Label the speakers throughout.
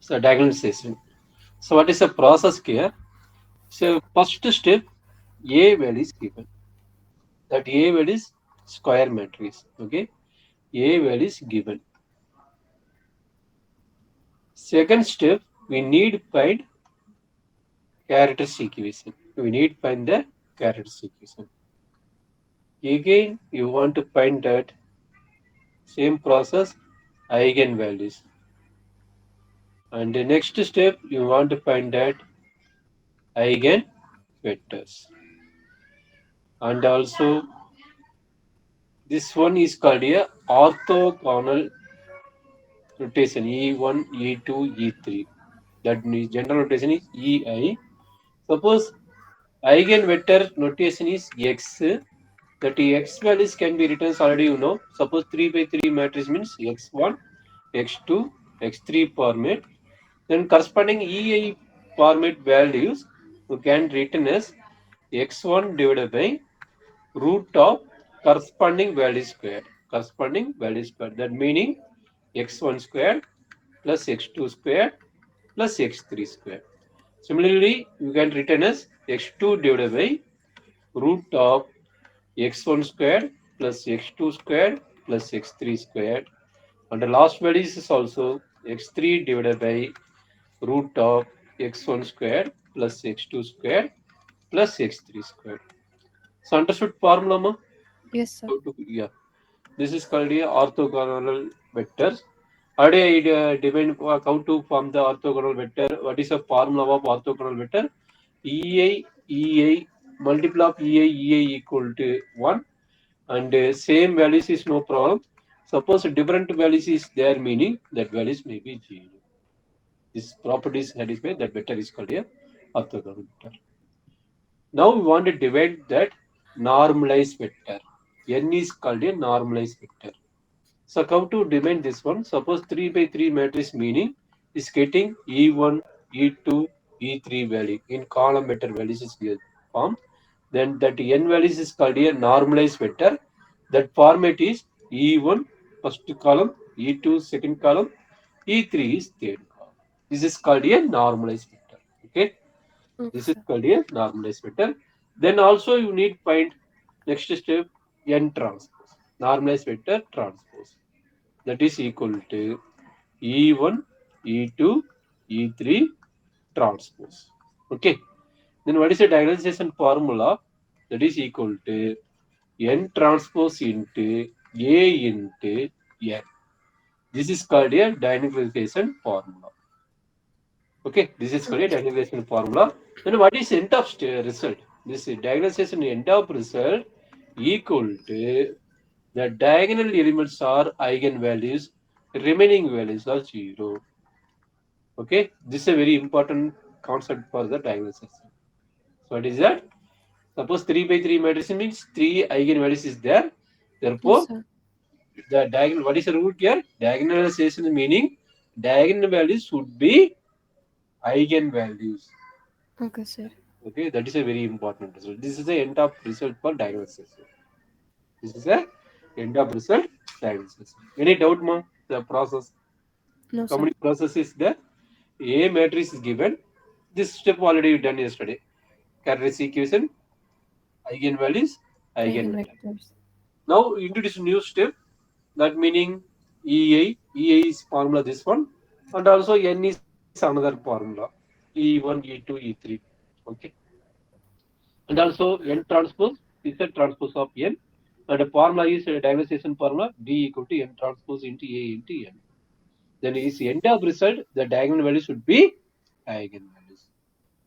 Speaker 1: So diagonalization. So what is the process here? So first step, A value is given. That A value is square matrix. Okay, A value is given. Second step, we need find characteristic equation. We need find the characteristic equation. Again, you want to find that same process eigenvalues. And the next step, you want to find that eigenvectors. And also, this one is called a orthogonal rotation E1, E2, E3. That general notation is EI. Suppose eigenvector notation is X. That X values can be written as already you know. Suppose 3 by 3 matrix means X1, X2, X3 format. Then corresponding EI format values you can written as X1 divided by root of corresponding value square. Corresponding value square. That meaning X1 square plus X2 square plus X3 square. Similarly, you can written as X2 divided by root of X1 square plus X2 square plus X3 square. And the last value is also X3 divided by root of X1 square plus X2 square plus X3 square. So understood formula, ma?
Speaker 2: Yes, sir.
Speaker 1: Yeah. This is called a orthogonal vectors. Already I defined how to form the orthogonal vector. What is the formula of orthogonal vector? EI multiple of EI equal to 1 and same values is no problem. Suppose different values is there meaning that values may be 0. This property is satisfied that vector is called a orthogonal vector. Now we want to divide that normalized vector. N is called a normalized vector. So how to define this one? Suppose 3 by 3 matrix meaning is getting E1, E2, E3 value in column vector values is form. Then that n values is called a normalized vector. That format is E1 first column, E2 second column, E3 is third column. This is called a normalized vector. Okay,
Speaker 2: Okay,
Speaker 1: this is
Speaker 2: sir.
Speaker 1: called a normalized vector. Then also you need find next step n transpose. Normalized vector transpose. That is equal to E1, E2, E3 transpose. Okay. Then what is the diagonalization formula? That is equal to N transpose into A into N. This is called a diagonalization formula. Okay, this is called a
Speaker 2: Okay, sir.
Speaker 1: diagonalization formula. Then what is end of result? This diagonalization end of result equal to the diagonal elements are eigenvalues, remaining values are 0. Okay, this is a very important concept for the diagonalization. So what is that? Suppose 3 by 3 matrix means 3 eigenvalues is there.
Speaker 2: Yes,
Speaker 1: Therefore,
Speaker 2: sir.
Speaker 1: the diagonal, what is the rule here? Diagonalization meaning diagonal values should be eigenvalues.
Speaker 2: Okay, sir.
Speaker 1: Okay, that is a very important result. This is the end of result for diagonalization. This is the end of result diagonalization. Any doubt, ma? The process.
Speaker 2: No,
Speaker 1: How
Speaker 2: sir.
Speaker 1: many process is there? A matrix is given. This step already done yesterday. Characteristic equation, eigenvalues, eigenvector.
Speaker 2: Eigenvectors.
Speaker 1: Now introduce new step. That meaning EA is formula this one, and also N is another formula. E1, E2, E3. Okay. And also N transpose is a transpose of N. And the formula is a diagonalization formula D equal to N transpose into A into N. Then is end of result, the diagonal value should be eigenvalues.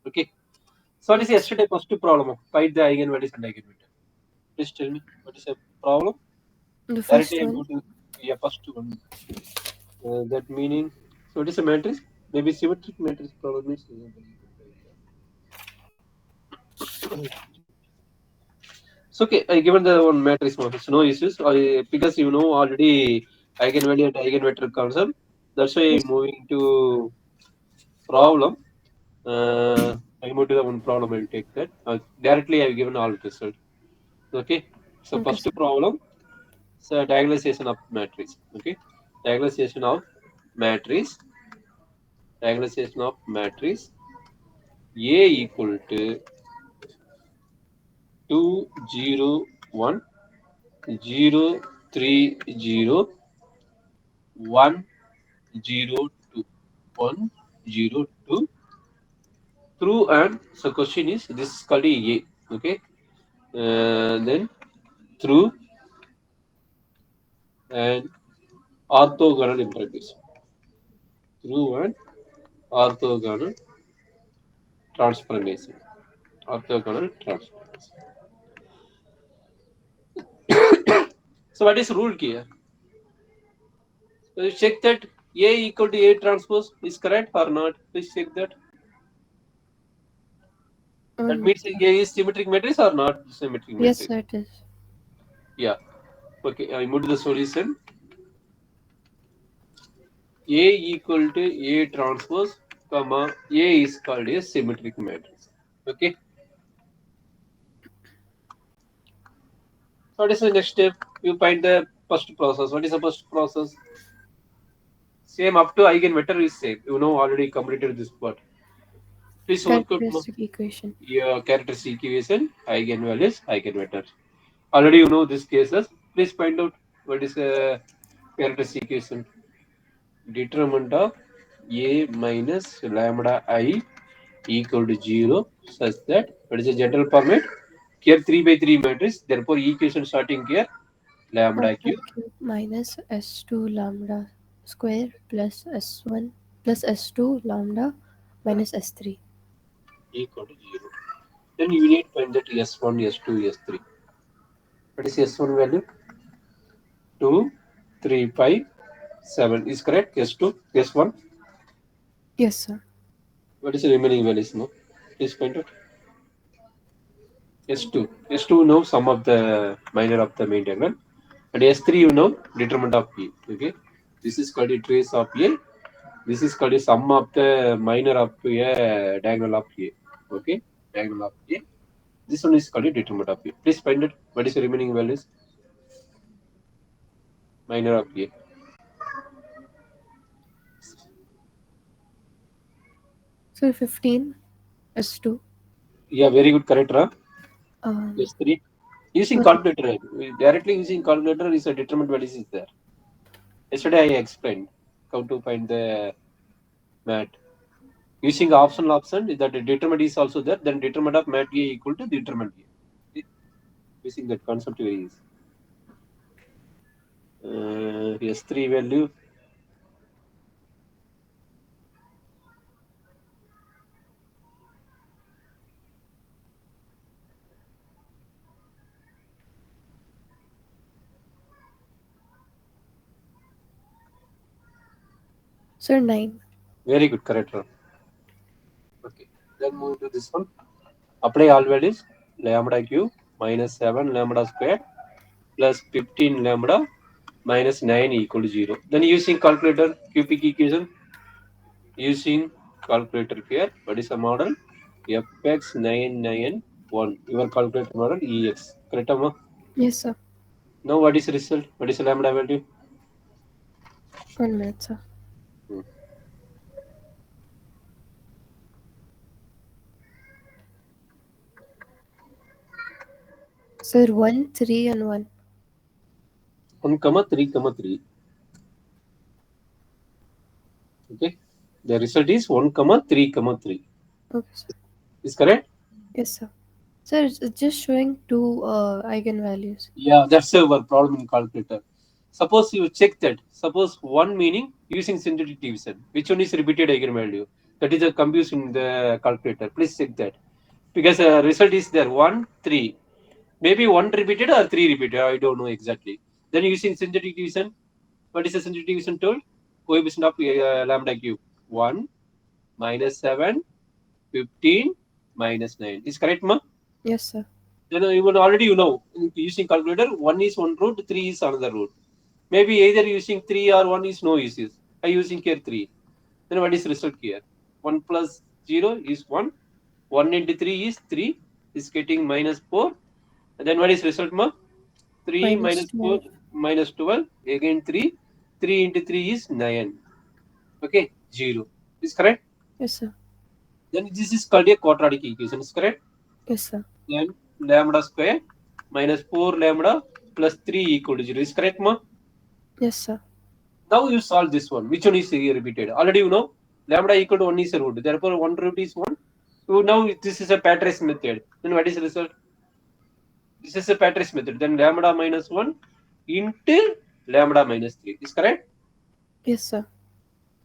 Speaker 1: Okay. So what is
Speaker 2: Okay, sir.
Speaker 1: yesterday first problem? Find the eigenvalues and eigenvector. Please tell me what is the problem?
Speaker 2: The
Speaker 1: Directly
Speaker 2: first
Speaker 1: I
Speaker 2: one.
Speaker 1: go to first one. That meaning, so it is a matrix. Maybe symmetric matrix problem means. So okay, I given the one matrix model, so no issues. Because you know already eigenvalue and eigenvector concept. That's why I'm
Speaker 2: Yes.
Speaker 1: moving to problem. I move to the one problem. I'll take that. Directly I've given all result. Okay. So
Speaker 2: Okay,
Speaker 1: first
Speaker 2: sir.
Speaker 1: problem. So diagonalization of matrix. Okay. Diagonalization of matrix. diagonalization of matrix A equal to 2 0 1 0 3 0 1 0 2 1 0 2 through, and so question is this is called A. Okay, then through and orthogonal imperatives, through and orthogonal transformation, orthogonal transformation. So what is rule here? So you check that A equal to A transpose is correct or not. Please check that. That
Speaker 2: One
Speaker 1: means
Speaker 2: minute,
Speaker 1: A
Speaker 2: sir.
Speaker 1: is symmetric matrix or not symmetric
Speaker 2: Yes,
Speaker 1: matrix.
Speaker 2: sir, it is.
Speaker 1: Yeah. Okay. I move to the solution. A equal to A transpose, comma A is called a symmetric matrix. Okay. So what is the next step? You find the first process. What is the first process? Same up to eigenvector is same. You know already completed this part. Please work out
Speaker 2: Characteristic equation.
Speaker 1: your characteristic equation, eigenvalues, eigenvectors. Already you know these cases. Please find out what is the characteristic equation. Determinant of A minus lambda I equal to 0 such that what is a general format? Here 3 by 3 matrix. Therefore, equation starting here lambda
Speaker 2: Lambda
Speaker 1: cube
Speaker 2: cube minus S2 lambda square plus S1 plus S2 lambda minus S3.
Speaker 1: equal to 0. Then you need to find that S1, S2, S3. What is S1 value? 2, 3, 5, 7 is correct. S2, S1.
Speaker 2: Yes, sir.
Speaker 1: What is the remaining values? No, please find out. S2. S2 know sum of the minor of the main diagonal. And S3 you know determinant of P. Okay. This is called a trace of A. This is called a sum of the minor of a diagonal of A. Okay. Diagonal of A. This one is called a determinant of A. Please find it. What is the remaining values? Minor of A.
Speaker 2: So 15 S2.
Speaker 1: Yeah, very good. Correct, Ra.
Speaker 2: Um,
Speaker 1: S3. Using
Speaker 2: Sorry.
Speaker 1: calculator. Directly using calculator is a determinant values is there. Yesterday I explained how to find the mat. Using optional option, if that determinant is also there, then determinant of mat A equal to determinant A. Okay. Using that concept very easy. S3 value.
Speaker 2: Sir, 9.
Speaker 1: Very good, correct. Ram. Okay. Then move to this one. Apply all values. Lambda cube minus 7 lambda square plus 15 lambda minus 9 equal to 0. Then using calculator, cubic equation, using calculator here, what is the model? Fx991. Your calculator model Ex. Correct, Amma?
Speaker 2: Yes, sir.
Speaker 1: Now what is the result? What is the lambda value?
Speaker 2: 1 minute, sir.
Speaker 1: Hmm.
Speaker 2: Sir, 1, 3, and 1.
Speaker 1: 1 comma 3 comma 3. Okay. The result is 1 comma 3 comma 3.
Speaker 2: Okay, sir.
Speaker 1: Is correct?
Speaker 2: Yes, sir. Sir, it's just showing two eigenvalues.
Speaker 1: Yeah, that's our problem in calculator. Suppose you check that. Suppose one meaning using synthetic division. Which one is repeated eigenvalue? That is a confusion in the calculator. Please check that. Because result is there 1, 3. Maybe 1 repeated or 3 repeated. I don't know exactly. Then using synthetic division. What is the synthetic division told? Coefficient of lambda cube. 1 minus 7, 15 minus 9. Is correct, ma?
Speaker 2: Yes, sir.
Speaker 1: Then you will already you know using calculator one is one root, three is another root. Maybe either using three or one is no uses. I using here three. Then what is result here? One plus zero is one. One into three is three. Is getting minus four. And then what is result, ma? Three
Speaker 2: Minus
Speaker 1: minus four
Speaker 2: 12.
Speaker 1: minus 12. Again three. Three into three is nine. Okay, zero. Is correct?
Speaker 2: Yes, sir.
Speaker 1: Then this is called a quadratic equation. Is correct?
Speaker 2: Yes, sir.
Speaker 1: Then lambda square minus 4 lambda plus 3 equal to 0. Is correct, ma?
Speaker 2: Yes, sir.
Speaker 1: Now you solve this one. Which one is here repeated? Already you know lambda equal to 1 is a root. Therefore, 1 root is 1. So now this is a Patrice method. Then what is the result? This is a Patrice method. Then lambda minus 1 into lambda minus 3. Is correct?
Speaker 2: Yes, sir.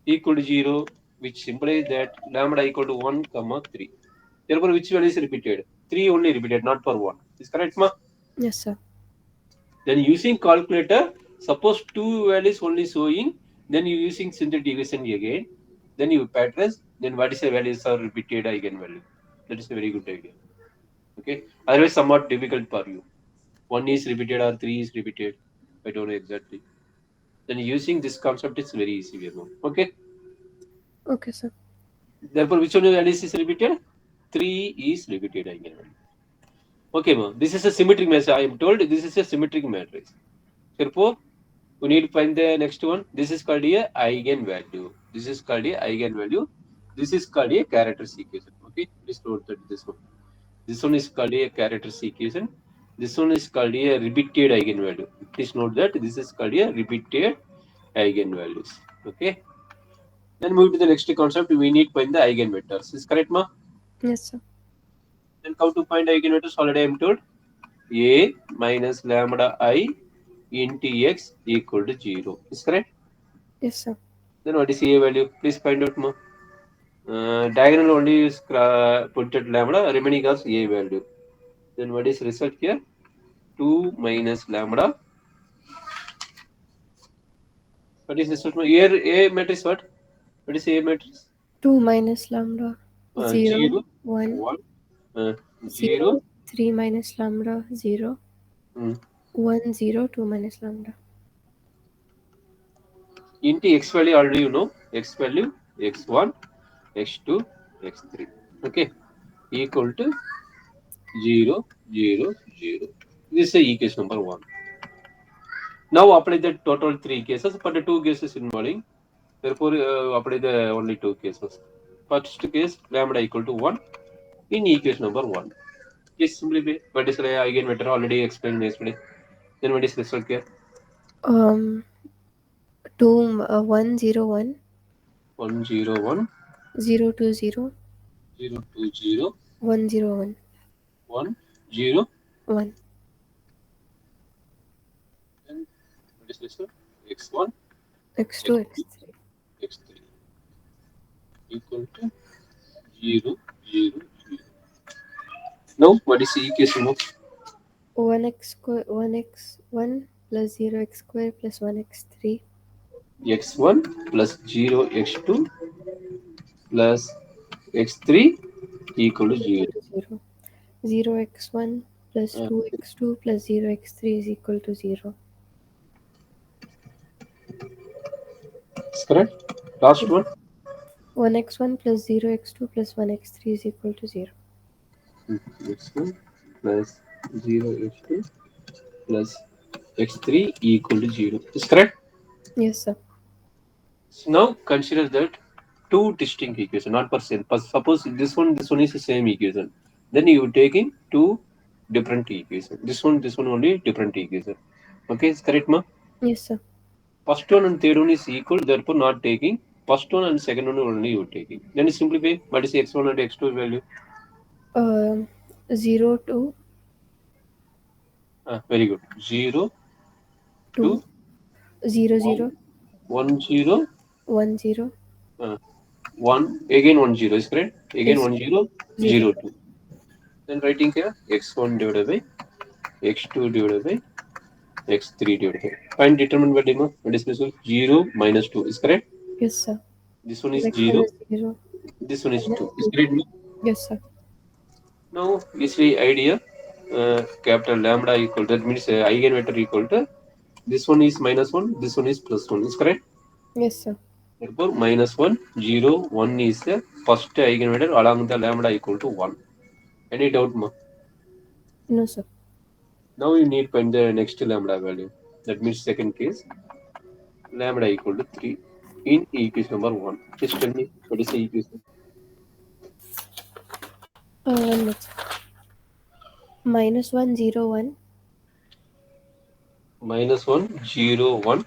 Speaker 1: Equal to 0, which implies that lambda equal to 1 comma 3. Therefore, which value is repeated? 3 only repeated, not for 1. Is correct, ma?
Speaker 2: Yes, sir.
Speaker 1: Then using calculator, suppose two values only showing, then you using synthetic division again, then you patterns, then what is the values are repeated eigenvalue. That is a very good idea. Okay. Otherwise, somewhat difficult for you. One is repeated or three is repeated. I don't know exactly. Then using this concept is very easy. Okay.
Speaker 2: Okay, sir.
Speaker 1: Therefore, which one values is repeated? Three is repeated eigenvalue. Okay, ma. This is a symmetric matrix. I am told this is a symmetric matrix. Therefore, we need to find the next one. This is called a eigenvalue. This is called a eigenvalue. This is called a characteristic equation. Okay, please note that this one. This one is called a characteristic equation. This one is called a repeated eigenvalue. Please note that this is called a repeated eigenvalues. Okay. Then move to the next concept. We need to find the eigenvectors. Is correct, ma?
Speaker 2: Yes, sir.
Speaker 1: Then how to find eigenvectors? Already I am told. A minus lambda I into x equal to 0. Is correct?
Speaker 2: Yes, sir.
Speaker 1: Then what is A value? Please find out more. Diagonal only is put at lambda, remaining as A value. Then what is result here? 2 minus lambda. What is result? Here A matrix what? What is A matrix?
Speaker 2: 2 minus lambda 0,
Speaker 1: 0,
Speaker 2: 1,
Speaker 1: 1, uh, 0,
Speaker 2: 0, 3 minus lambda 0,
Speaker 1: mm,
Speaker 2: 1, 0, 2 minus lambda.
Speaker 1: into x value already you know. X value x1, x2, x3. Okay. Equal to 0, 0, 0. This is the equation number 1. Now apply the total 3 cases, but the 2 cases involving. Therefore, apply the only 2 cases. First case, lambda equal to 1 in equation number 1. Just simply what is the eigenvector already explained yesterday. Then what is result here?
Speaker 2: Um, 2, 1, 0, 1,
Speaker 1: 1, 0, 1,
Speaker 2: 0, 2, 0,
Speaker 1: 0, 2, 0,
Speaker 2: 1, 0, 1,
Speaker 1: 1, 0.
Speaker 2: 1.
Speaker 1: And what is result? X1,
Speaker 2: X2,
Speaker 1: X2,
Speaker 2: X3.
Speaker 1: X3 equal to 0, 0, 0. Now, what is the equation of
Speaker 2: 1x square, 1x 1 plus 0x square plus 1x3
Speaker 1: x1 plus 0, x2 plus x3 equal to 0.
Speaker 2: equal to 0. 0x1 plus
Speaker 1: Uh,
Speaker 2: 2x2 plus 0x3 is equal to 0.
Speaker 1: is correct? Last one.
Speaker 2: 1x1 plus 0x2 plus 1x3 is equal to 0.
Speaker 1: X1 plus 0 x2 plus x3 equal to 0. Is correct?
Speaker 2: Yes, sir.
Speaker 1: So now consider that two distinct equations, not per se. Suppose this one is the same equation. Then you taking two different equations. This one only different equation. Okay, is correct, ma?
Speaker 2: Yes, sir.
Speaker 1: First one and third one is equal, therefore not taking. First one and second one only you taking. Then you simplify. What is x1 and x2 value?
Speaker 2: Um, 0 to
Speaker 1: Very good. 0
Speaker 2: 2,
Speaker 1: to
Speaker 2: 0
Speaker 1: 1,
Speaker 2: 0,
Speaker 1: 1 0,
Speaker 2: 1 0.
Speaker 1: 1 again 1 0 is correct. Again
Speaker 2: Yes,
Speaker 1: 1 0
Speaker 2: 0.
Speaker 1: 0 2. Then writing here x1 divided by x2 divided by x3 divided by. Find determinant by demo. What is this one? 0 minus 2 is correct.
Speaker 2: Yes, sir.
Speaker 1: This one is
Speaker 2: Next one
Speaker 1: 0.
Speaker 2: is 0.
Speaker 1: This one is
Speaker 2: Minus
Speaker 1: 2. Is
Speaker 2: 2.
Speaker 1: correct.
Speaker 2: Yes, sir.
Speaker 1: Now this the idea. Capital lambda equal that means eigenvector equal to this one is minus 1. This one is plus 1 is correct.
Speaker 2: Yes, sir.
Speaker 1: Therefore minus 1 0 1 is the first eigenvector along the lambda equal to 1. Any doubt, ma?
Speaker 2: No, sir.
Speaker 1: Now you need to find the next lambda value. That means second case lambda equal to 3. in equation number 1. Just tell me what is the equation?
Speaker 2: Let's -1 0 1
Speaker 1: Minus 1, 0, 1.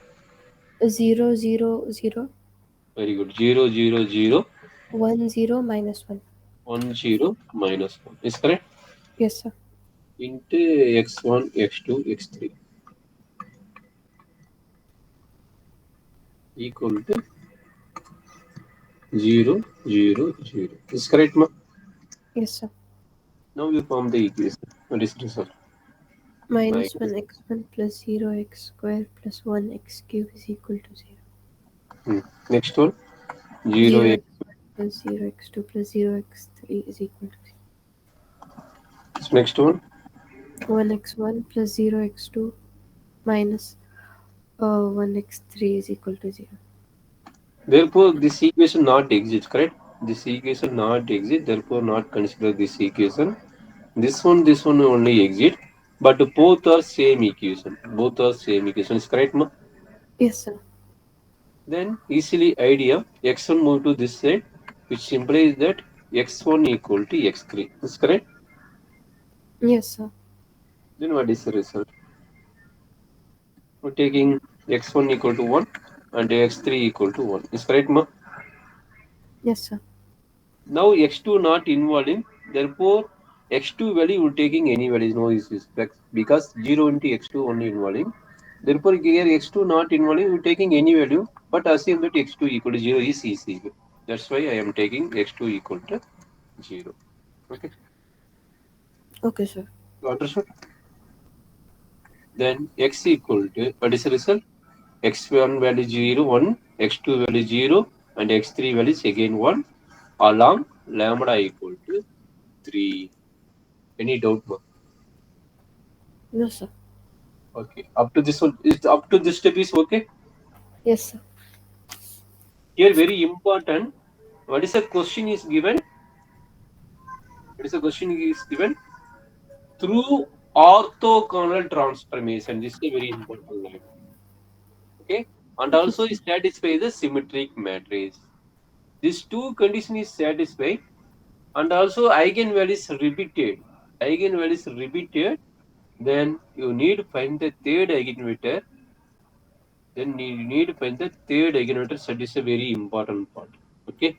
Speaker 2: 0 0 0
Speaker 1: Very good. 0, 0, 0,
Speaker 2: 1 0 -1.
Speaker 1: 1, 0, minus 1. Is correct?
Speaker 2: Yes, sir.
Speaker 1: Into x1, x2, x3 equal to 0, 0, 0. Is correct, ma?
Speaker 2: Yes, sir.
Speaker 1: Now you form the equation. What is the result?
Speaker 2: -1
Speaker 1: Minus.
Speaker 2: x1 plus 0 x square plus 1 x cube is equal to 0.
Speaker 1: Hmm. Next one. 0,
Speaker 2: 0
Speaker 1: x.
Speaker 2: x1 plus 0 x2 plus 0 x3 is equal to
Speaker 1: Next one.
Speaker 2: 1 x1 plus 0 x2 minus 1 x3 is equal to 0.
Speaker 1: Therefore, this equation not exist, correct? This equation not exist, therefore not consider this equation. This one only exist, but both are same equation. Both are same equation, is correct, ma?
Speaker 2: Yes, sir.
Speaker 1: Then easily idea x1 move to this side, which implies that x1 equal to x3. Is correct?
Speaker 2: Yes, sir.
Speaker 1: Then what is the result? We're taking x1 equal to 1 and x3 equal to 1. Is correct, ma?
Speaker 2: Yes, sir.
Speaker 1: Now x2 not involving, therefore x2 value will taking any value, no issues because 0 into x2 only involving. Therefore here x2 not involving, we taking any value, but assume that x2 equal to 0 is easy. That's why I am taking x2 equal to 0. Okay,
Speaker 2: Okay, sir.
Speaker 1: you understood? Then x equal to, what is the result? x1 value 0, 1, x2 value 0, and x3 value is again 1 along lambda equal to 3. Any doubt, ma?
Speaker 2: No, sir.
Speaker 1: Okay. Up to this one is up to this step is okay.
Speaker 2: Yes, sir.
Speaker 1: Here very important. What is the question is given? What is the question is given? Through orthogonal transformation. This is a very important line. Okay. And
Speaker 2: Okay,
Speaker 1: also
Speaker 2: sir.
Speaker 1: it satisfies the symmetric matrix. These two condition is satisfied and also eigenvalue is repeated. Eigenvalue is repeated. Then you need to find the third eigenvector. Then you need to find the third eigenvector. That is a very important part. Okay.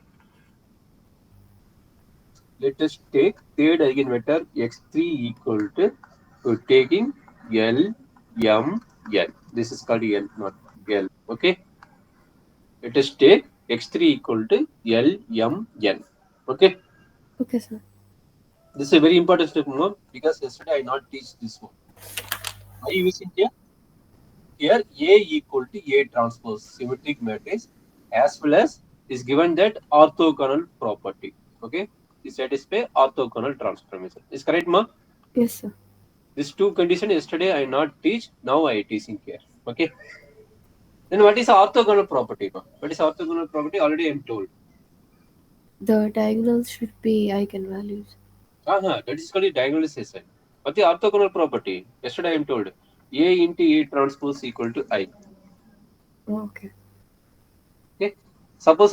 Speaker 1: Let us take third eigenvector x3 equal to taking L, M, N. This is called L, not L. Okay. Let us take x3 equal to L, M, N. Okay.
Speaker 2: Okay, sir.
Speaker 1: This is a very important step, no? Because yesterday I not teach this one. Why using here? Here A equal to A transpose symmetric matrix as well as is given that orthogonal property. Okay. This satisfy orthogonal transformation. Is correct, ma?
Speaker 2: Yes, sir.
Speaker 1: These two conditions yesterday I not teach, now I teaching here. Okay. Then what is orthogonal property? What is orthogonal property? Already I am told.
Speaker 2: The diagonals should be eigenvalues.
Speaker 1: That is called diagonalization. What the orthogonal property? Yesterday I am told A into A transpose equal to I.
Speaker 2: Okay.
Speaker 1: Okay. Suppose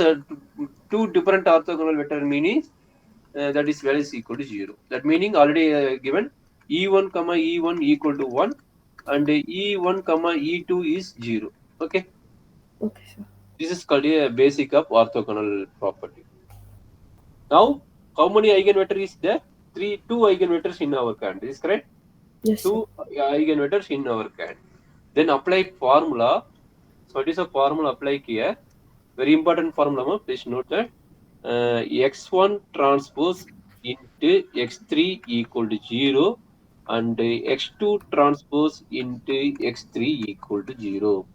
Speaker 1: two different orthogonal vector meaning that is value is equal to 0. That meaning already given E1 comma E1 equal to 1 and E1 comma E2 is 0. Okay.
Speaker 2: Okay, sir.
Speaker 1: This is called a basic of orthogonal property. Now, how many eigenvector is there? Two eigenvectors in our can. Is correct?
Speaker 2: Yes, sir.
Speaker 1: Two eigenvectors in our can. Then apply formula. So what is the formula apply here? Very important formula. Please note that x1 transpose into x3 equal to 0 and x2 transpose into x3 equal to 0.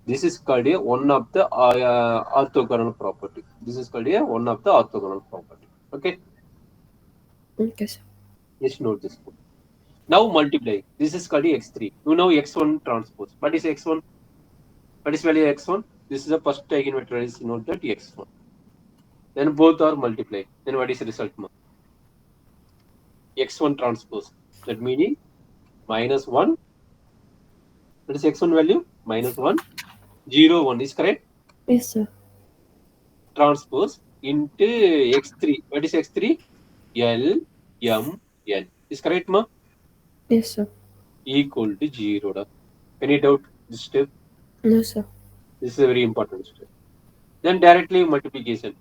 Speaker 1: This is called a one of the orthogonal property. This is called a one of the orthogonal property. Okay,
Speaker 2: Okay, sir.
Speaker 1: just note this one. Now multiply. This is called a x3. You know x1 transpose. What is x1? What is value x1? This is the first eigenvector. Is note that x1. Then both are multiply. Then what is the result? X1 transpose. That meaning minus 1. That is x1 value minus 1. 0, 1 is correct.
Speaker 2: Yes, sir.
Speaker 1: transpose into x3. What is x3? L, M, N. Is correct, ma?
Speaker 2: Yes, sir.
Speaker 1: Equal to 0. Da. Any doubt this step?
Speaker 2: No, sir.
Speaker 1: This is a very important step. Then directly multiplication.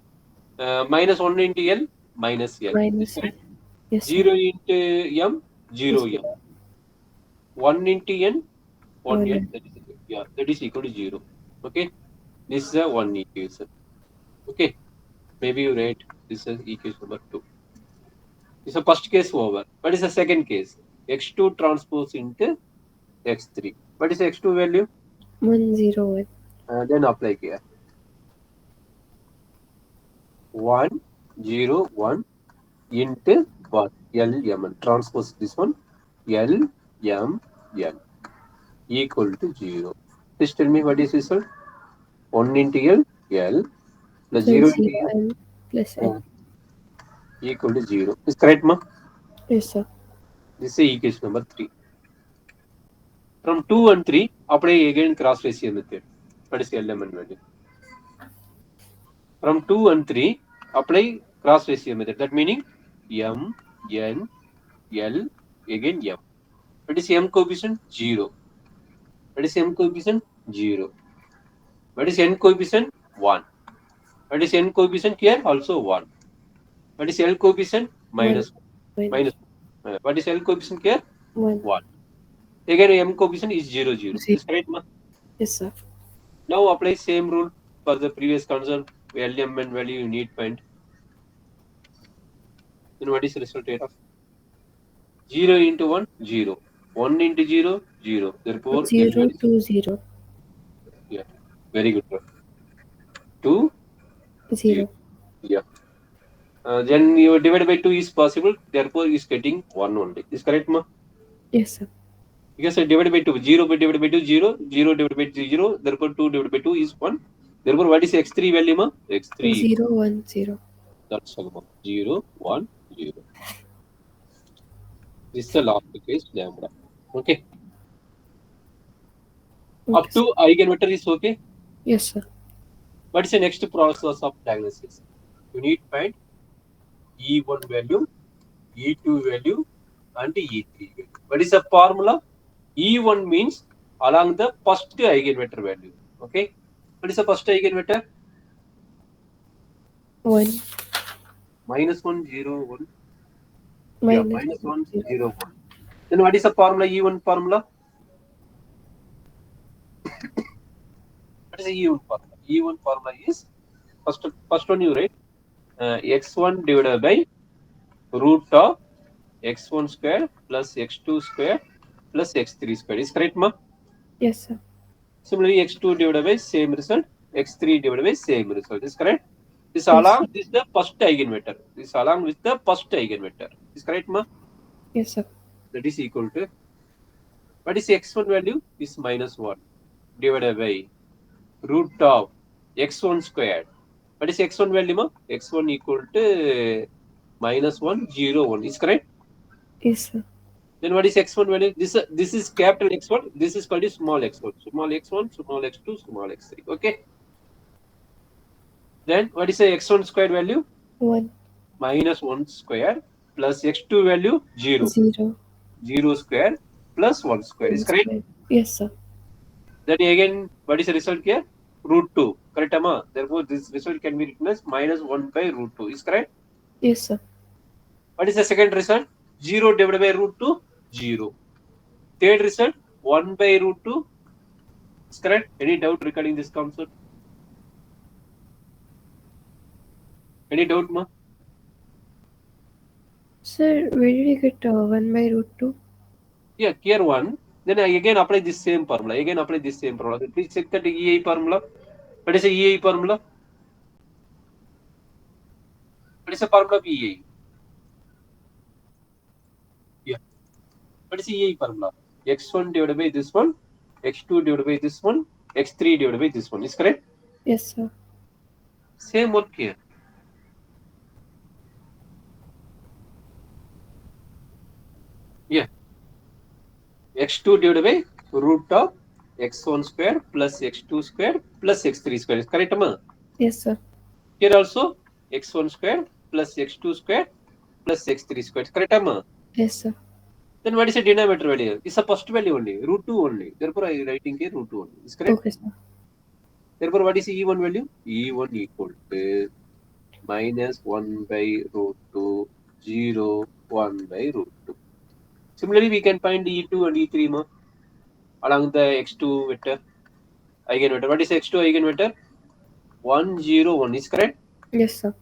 Speaker 1: Minus 1 into L, minus L. Is
Speaker 2: Minus L.
Speaker 1: correct?
Speaker 2: Yes, sir.
Speaker 1: 0 into M, 0 M.
Speaker 2: Zero.
Speaker 1: 1 into N, 1
Speaker 2: One
Speaker 1: N.
Speaker 2: L.
Speaker 1: That is equal to 0. Okay? This is a one equation. Okay? Maybe you write this is equation number 2. This is the first case over. What is the second case? X2 transpose into X3. What is the X2 value?
Speaker 2: 101.
Speaker 1: Then apply here. 1, 0, 1 into what? L, M. Transpose this one. L, M, N equal to 0. Please tell me what is this one? 1 into L, L plus
Speaker 2: Plus
Speaker 1: 0 into
Speaker 2: 0
Speaker 1: M
Speaker 2: M plus N.
Speaker 1: equal to 0. Is correct, ma?
Speaker 2: Yes, sir.
Speaker 1: This is equation number 3. From 2 and 3, apply again cross ratio method. What is LM and value? From 2 and 3, apply cross ratio method. That meaning M, N, L, again M. What is M coefficient? 0. What is M coefficient? 0. What is N coefficient? 1. What is N coefficient here? Also 1. What is L coefficient?
Speaker 2: 1.
Speaker 1: Minus 1.
Speaker 2: Minus
Speaker 1: Minus 1. What is L coefficient here?
Speaker 2: 1.
Speaker 1: 1. Again M coefficient is 0, 0.
Speaker 2: 0.
Speaker 1: Is correct, ma?
Speaker 2: Yes, sir.
Speaker 1: Now apply same rule for the previous concern. LM and value you need find. Then what is the result rate of 0 into 1? 0. 1 into 0? 0. Therefore, L
Speaker 2: 0
Speaker 1: value is
Speaker 2: to 0.
Speaker 1: yeah. Very good. 2, 0.
Speaker 2: 0.
Speaker 1: Yeah. Then you divide by 2 is possible. Therefore, is getting 1 only. Is correct, ma?
Speaker 2: Yes, sir.
Speaker 1: Because divided by 2. 0 by divided by 2, 0. 0 divided by 0. Therefore, 2 divided by 2 is 1. Therefore, what is x3 value, ma? X3
Speaker 2: 0 1 0.
Speaker 1: that's all. 0, 1, 0. This is the last case lambda. Okay.
Speaker 2: Okay,
Speaker 1: Up
Speaker 2: sir.
Speaker 1: to eigenvector is okay.
Speaker 2: Yes, sir.
Speaker 1: What is the next process of diagnosis? You need to find E1 value, E2 value, and E3 value. What is the formula? E1 means along the first eigenvector value. Okay. What is the first eigenvector?
Speaker 2: 1
Speaker 1: Minus 1, 0, 1. Yeah,
Speaker 2: minus
Speaker 1: minus 1,
Speaker 2: 0.
Speaker 1: 0, 1. Then what is the formula? E1 formula? What is the E1 formula? E1 formula is first one you write x1 divided by root of x1 square plus x2 square plus x3 square. Is correct, ma?
Speaker 2: Yes, sir.
Speaker 1: Similarly, x2 divided by same result, x3 divided by same result. Is correct? This
Speaker 2: Yes,
Speaker 1: along
Speaker 2: sir.
Speaker 1: this the first eigenvector. This along with the first eigenvector. Is correct, ma?
Speaker 2: Yes, sir.
Speaker 1: That is equal to what is x1 value? Is minus 1 divided by root of x1 squared. What is x1 value, ma? X1 equal to minus 1, 0, 1. Is correct?
Speaker 2: Yes, sir.
Speaker 1: Then what is x1 value? This is capital X1. This is called small x1. Small x1, small x2, small x3. Okay. Then what is the x1 square value?
Speaker 2: 1
Speaker 1: Minus 1 square plus x2 value 0.
Speaker 2: 0
Speaker 1: 0 square plus 1 square. Is
Speaker 2: 1
Speaker 1: correct?
Speaker 2: square. Yes, sir.
Speaker 1: Then again, what is the result here? Root 2. Correct, Amma? Therefore, this result can be written as minus 1 by root 2. Is correct?
Speaker 2: Yes, sir.
Speaker 1: What is the second result? 0 divided by root 2? 0. Third result? 1 by root 2. Is correct? Any doubt regarding this concept? Any doubt, ma?
Speaker 2: Sir, where did you get 1 by root 2?
Speaker 1: Yeah, here 1. Then I again apply this same formula. Again apply this same formula. Please check that EI formula. What is the EI formula? What is the formula of EI? Yeah. What is the EI formula? X1 divided by this one, X2 divided by this one, X3 divided by this one. Is correct?
Speaker 2: Yes, sir.
Speaker 1: Same work here. Yeah. X2 divided by root of x1 square plus x2 square plus x3 square. Is correct, ma?
Speaker 2: Yes, sir.
Speaker 1: Here also x1 square plus x2 square plus x3 square. Correct, Amma?
Speaker 2: Yes, sir.
Speaker 1: Then what is the denominator value? It's a first value only, root 2 only. Therefore, I writing here root 2 only. Is correct?
Speaker 2: Okay, sir.
Speaker 1: Therefore, what is E1 value? E1 equal to minus 1 by root 2, 0, 1 by root 2. Similarly, we can find E2 and E3 along the x2 vector, eigenvector. What is x2 eigenvector? 1, 0, 1. Is correct?
Speaker 2: Yes, sir.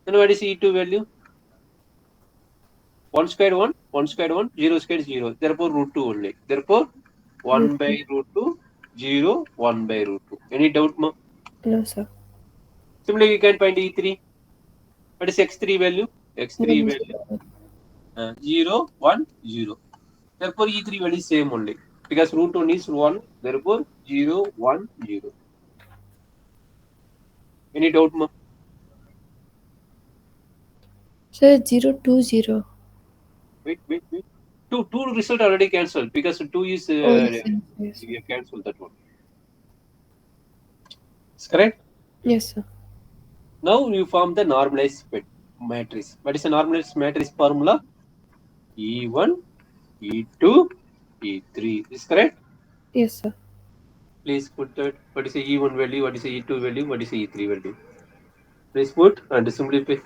Speaker 1: Then what is E2 value? 1 squared 1, 1 squared 1, 0 squared 0. Therefore, root 2 only. Therefore,
Speaker 2: Root
Speaker 1: 1 by
Speaker 2: 2.
Speaker 1: root 2, 0, 1 by root 2. Any doubt, ma?
Speaker 2: No, sir.
Speaker 1: Similarly, we can find E3. What is x3 value? X3
Speaker 2: 1,
Speaker 1: value
Speaker 2: 0.
Speaker 1: 0, 1, 0. Therefore, E3 value is same only. Because root 1 is 1. Therefore, 0, 1, 0. Any doubt, ma?
Speaker 2: Sir, 0, 2, 0.
Speaker 1: Wait, wait, wait. Two result already cancelled because 2 is
Speaker 2: Oh, yes, yes, yes, sir.
Speaker 1: we have cancelled that one. Is correct?
Speaker 2: Yes, sir.
Speaker 1: Now you form the normalized matrix. What is the normalized matrix formula? E1, E2, E3. Is correct?
Speaker 2: Yes, sir.
Speaker 1: Please put that. What is the E1 value? What is the E2 value? What is the E3 value? Please put and simplify.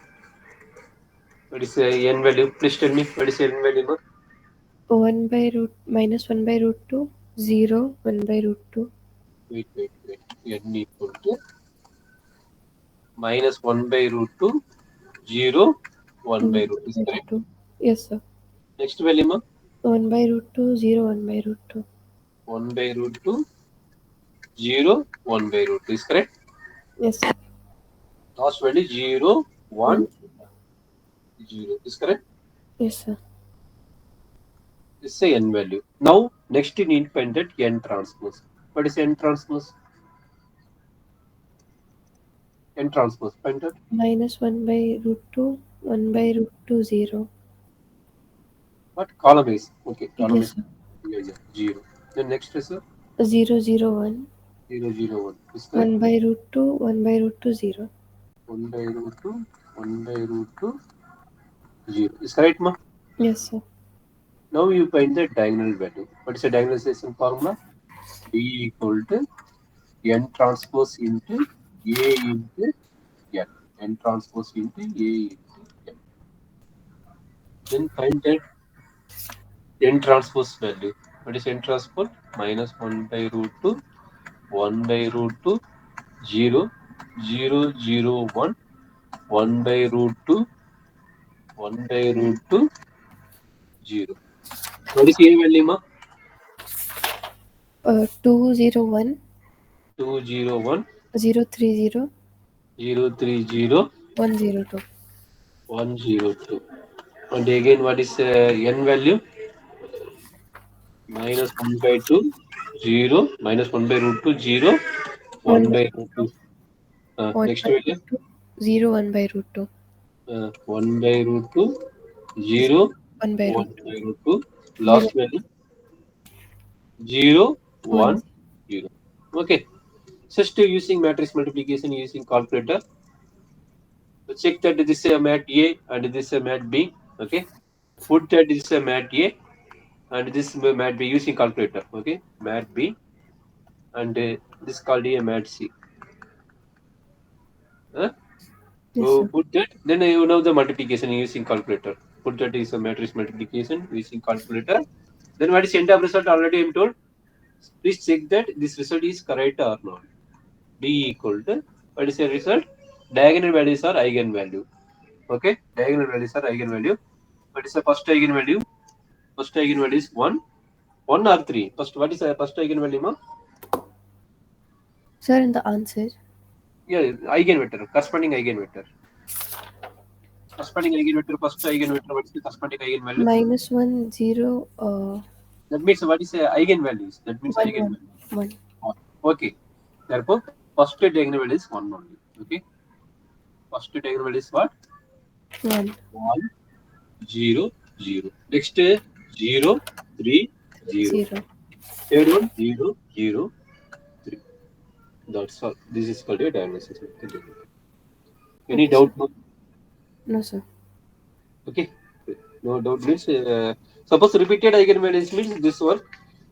Speaker 1: What is the n value? Please tell me what is the n value?
Speaker 2: 1 by root minus 1 by root 2, 0, 1 by root 2,
Speaker 1: Wait, wait, wait. N equal to minus 1 by root 2, 0, 1 by
Speaker 2: 1
Speaker 1: root. Is
Speaker 2: by root
Speaker 1: correct?
Speaker 2: 2. Yes, sir.
Speaker 1: Next value, ma?
Speaker 2: 1 by root 2, 0, 1 by root 2.
Speaker 1: 1 by root 2, 0, 1 by root 2. Is correct?
Speaker 2: Yes, sir.
Speaker 1: Last value 0, 1,
Speaker 2: 1.
Speaker 1: 0. Is correct?
Speaker 2: Yes, sir.
Speaker 1: This is a n value. Now, next you need to find that n transpose. What is n transpose? N transpose. Find that.
Speaker 2: Minus 1 by root 2, 1 by root 2, 0.
Speaker 1: What? Column is. Okay, column
Speaker 2: Yes,
Speaker 1: is
Speaker 2: sir.
Speaker 1: 0. Then next is
Speaker 2: 0, 0, 1.
Speaker 1: 0, 0, 1. Is correct?
Speaker 2: 1 by root 2, 1 by root 2, 0.
Speaker 1: 1 by root 2, 1 by root 2, 0. Is correct, ma?
Speaker 2: Yes, sir.
Speaker 1: Now you find the diagonal value. What is the diagonalization formula? D equal to n transpose into A into n. N transpose into A into n. Then find that n transpose value. What is n transpose? Minus 1 by root 2, 1 by root 2, 0, 0, 0, 1, 1 by root 2, 1 by root 2, 0. What is A value, ma?
Speaker 2: 201,
Speaker 1: 201,
Speaker 2: 030,
Speaker 1: 030,
Speaker 2: 102.
Speaker 1: 102. And again, what is n value? Minus 1 by 2, 0, minus 1 by root 2, 0,
Speaker 2: 1
Speaker 1: 1
Speaker 2: by
Speaker 1: by
Speaker 2: root
Speaker 1: root
Speaker 2: 2,
Speaker 1: 2.
Speaker 2: 1
Speaker 1: Next
Speaker 2: by
Speaker 1: value?
Speaker 2: root 2, 0, 1 by root 2,
Speaker 1: 1 by root 2, 0,
Speaker 2: 1 by
Speaker 1: 1
Speaker 2: root 2,
Speaker 1: by root 2.
Speaker 2: 0,
Speaker 1: Last value 0,
Speaker 2: 1.
Speaker 1: 1, 0. Okay. Just using matrix multiplication using calculator. Check that this is a mat A and this is a mat B. Okay. Put that this is a mat A and this mat B using calculator. Okay. Mat B and this called a mat C. Huh?
Speaker 2: Yes,
Speaker 1: So
Speaker 2: sir.
Speaker 1: put that. Then you know the multiplication using calculator. Put that is a matrix multiplication using calculator. Then what is end of result? Already I'm told. Please check that this result is correct or not. D equal to what is the result? Diagonal values are eigenvalue. Okay, diagonal values are eigenvalue. What is the first eigenvalue? First eigenvalue is 1. 1 or 3? First, what is the first eigenvalue, ma?
Speaker 2: Sir, in the answer,
Speaker 1: Yeah, eigenvector, corresponding eigenvector. Corresponding eigenvector, first eigenvector, what is the corresponding eigenvalue?
Speaker 2: minus 1, 0,
Speaker 1: That means what is the eigenvalues? That means
Speaker 2: 1, 1,
Speaker 1: eigenvalue.
Speaker 2: 1,
Speaker 1: 1. Okay. Therefore, first diagonal value is 1 only. Okay. First diagonal value is what?
Speaker 2: 1,
Speaker 1: 1, 0, 0. Next, 0, 3, 0.
Speaker 2: 0.
Speaker 1: Third one, 0, 0, 3. That's all. This is called a diagonalization. Any
Speaker 2: Okay, sir.
Speaker 1: doubt? No?
Speaker 2: No, sir.
Speaker 1: Okay. No doubt means suppose repeated eigenvalues means this work.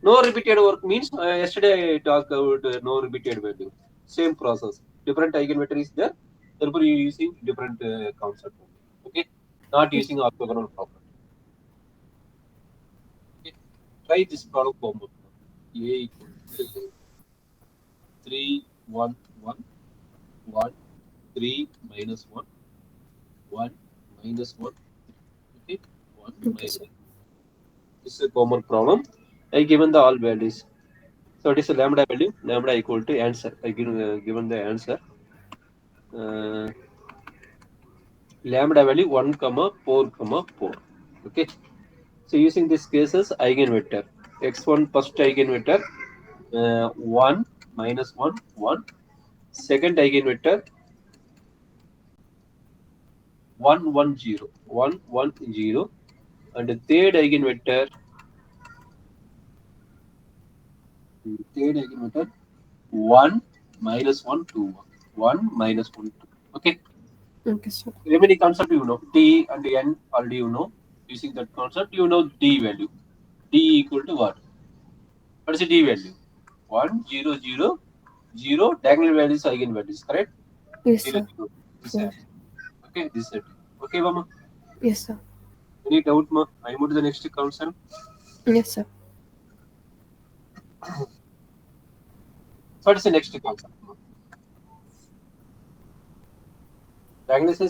Speaker 1: No repeated work means yesterday I talked about no repeated value. Same process. Different eigenvector is there. Therefore, you using different concept. Okay. Not
Speaker 2: Yes.
Speaker 1: using orthogonal property. Okay. Try this problem homework. A equal to 3, 1, 1, 1, 3 minus 1, 1 minus 1. Okay. 1
Speaker 2: Okay,
Speaker 1: minus.
Speaker 2: sir.
Speaker 1: This is a homework problem. I given the all values. So it is a lambda value, lambda equal to answer. I given the answer. Uh, Lambda value 1 comma 4 comma 4. Okay. So using this cases eigenvector x1 first eigenvector 1 minus 1 1, second eigenvector 1 1 0 1 1 0, and the third eigenvector 1 minus 1 2 1 minus 1 2. Okay.
Speaker 2: Okay, sir.
Speaker 1: Remaining concept you know t and n already you know. Using that concept you know d value. D equal to what? What is the D value? 1, 0, 0, 0. Diagonal values, eigenvalues, correct?
Speaker 2: Yes,
Speaker 1: 0,
Speaker 2: sir.
Speaker 1: 0. This
Speaker 2: Yes.
Speaker 1: answer. Okay, this set. Okay, Mama.
Speaker 2: Yes, sir.
Speaker 1: Any doubt, Ma? I move to the next concept.
Speaker 2: Yes, sir.
Speaker 1: So what is the next concept? Diagonalization